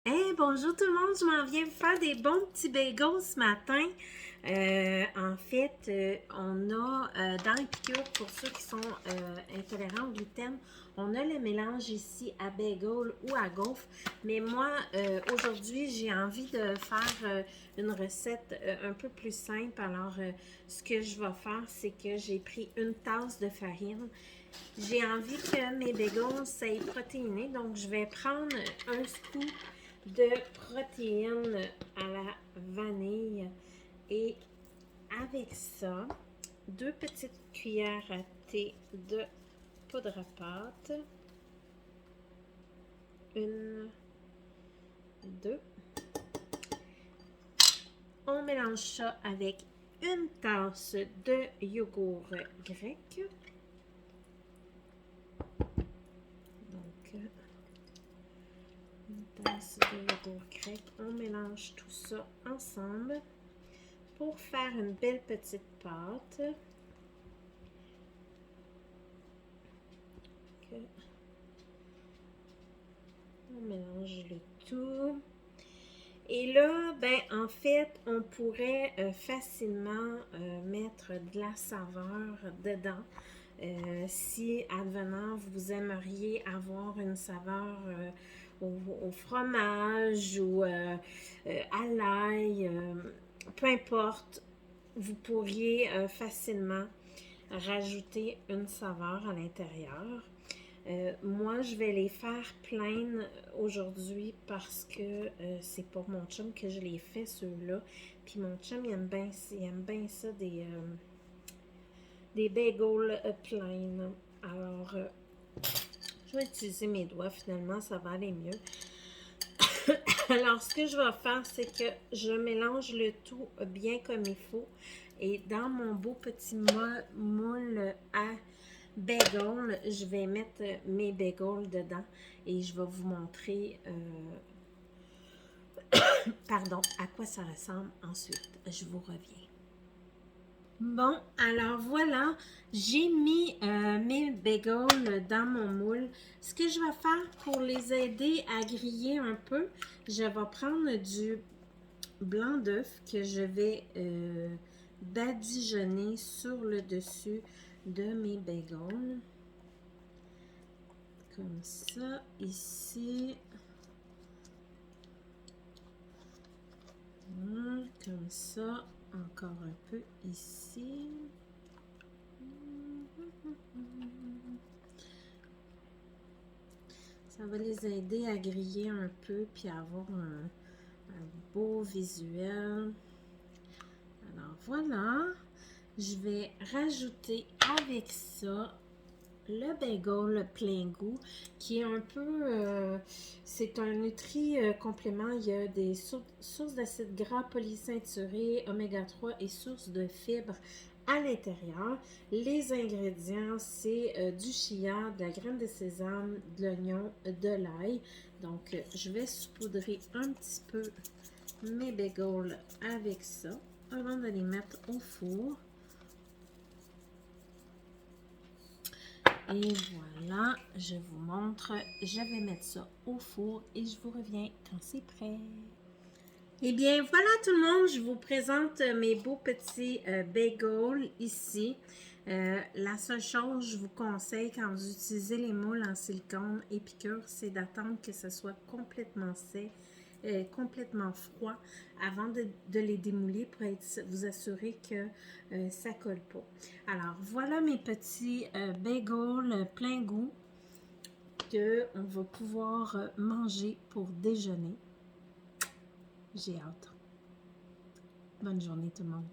Hey, bonjour tout le monde, je m'en viens vous faire des bons petits bagels ce matin. On a dans Épicure, pour ceux qui sont intolérants au gluten, on a le mélange ici à bagel ou à gaufre. Mais moi, aujourd'hui, j'ai envie de faire une recette un peu plus simple. Alors, ce que je vais faire, c'est que j'ai pris une tasse de farine. J'ai envie que mes bagels soient protéinés, donc je vais prendre un scoop de protéines à la vanille et avec ça, 2 petites cuillères à thé de poudre à pâte, une, deux. On mélange ça avec une tasse de yogourt grec. Donc, une tasse de yogourt grec. On mélange tout ça ensemble pour faire une belle petite pâte. On mélange le tout. Et là, en fait, on pourrait facilement mettre de la saveur dedans. Si, advenant, vous aimeriez avoir une saveur au fromage ou à l'ail, peu importe, vous pourriez facilement rajouter une saveur à l'intérieur. Moi, je vais les faire pleines aujourd'hui parce que c'est pour mon chum que je les fais, ceux-là. Puis mon chum, il aime bien ça, des bagels pleines. Alors, je vais utiliser mes doigts, finalement, ça va aller mieux. Alors, ce que je vais faire, c'est que je mélange le tout bien comme il faut. Et dans mon beau petit moule à bagel, je vais mettre mes bagels dedans et je vais vous montrer à quoi ça ressemble ensuite. Je vous reviens. Bon, alors voilà, j'ai mis mes bagels dans mon moule. Ce que je vais faire pour les aider à griller un peu, je vais prendre du blanc d'œuf que je vais badigeonner sur le dessus de mes bagels. Comme ça, ici. Comme ça, encore un peu ici. Ça va les aider à griller un peu puis à avoir un beau visuel. Alors voilà, je vais rajouter avec ça le bagel plein goût qui est un peu, c'est un complément. Il y a des sources d'acides gras polyceinturés, oméga 3 et sources de fibres à l'intérieur. Les ingrédients, c'est du chia, de la graine de sésame, de l'oignon, de l'ail. Donc, je vais saupoudrer un petit peu mes bagels avec ça avant de les mettre au four. Et voilà, je vous montre, je vais mettre ça au four et je vous reviens quand c'est prêt. Eh bien, voilà tout le monde, je vous présente mes beaux petits bagels ici. La seule chose, je vous conseille quand vous utilisez les moules en silicone Épicure, c'est d'attendre que ce soit complètement sec, complètement froid avant de les démouler pour vous assurer que ça ne colle pas. Alors, voilà mes petits bagels plein goût qu'on va pouvoir manger pour déjeuner. J'ai hâte. Bonne journée tout le monde.